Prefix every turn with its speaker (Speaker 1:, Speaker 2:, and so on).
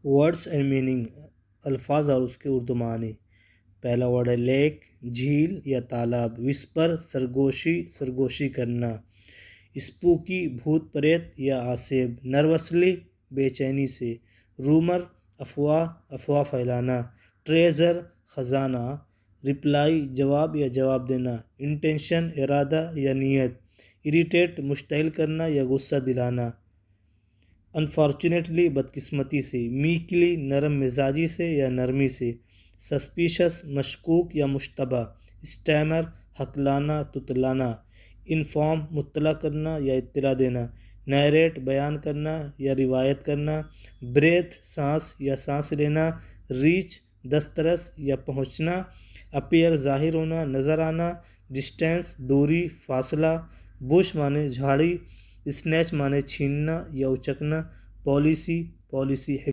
Speaker 1: Words and meaning, الفاظ اور اس کے اردو معنی۔ پہلا ورڈ ہے لیک، جھیل یا تالاب۔ وسپر، سرگوشی کرنا۔ اسپوکی، بھوت پریت یا آسیب۔ نروسلی، بے چینی سے۔ رومر، افواہ پھیلانا۔ ٹریزر، خزانہ۔ رپلائی، جواب یا جواب دینا۔ انٹینشن، ارادہ یا نیت۔ اریٹیٹ، مشتعل کرنا یا غصہ دلانا۔ انفارچونیٹلی، بدقسمتی سے۔ میکلی، نرم مزاجی سے یا نرمی سے۔ سسپیشس، مشکوک یا مشتبہ۔ اسٹیمر، ہکلانا، تتلانا۔ انفارم، مطلع کرنا یا اطلاع دینا۔ نیریٹ، بیان کرنا یا روایت کرنا۔ بریتھ، سانس یا سانس لینا۔ ریچ، دسترس یا پہنچنا۔ اپیئر، ظاہر ہونا، نظر آنا۔ ڈسٹینس، دوری، فاصلہ۔ بش معنی جھاڑی۔ اسنیچ معنی چھیننا یا اچکنا۔ پالیسی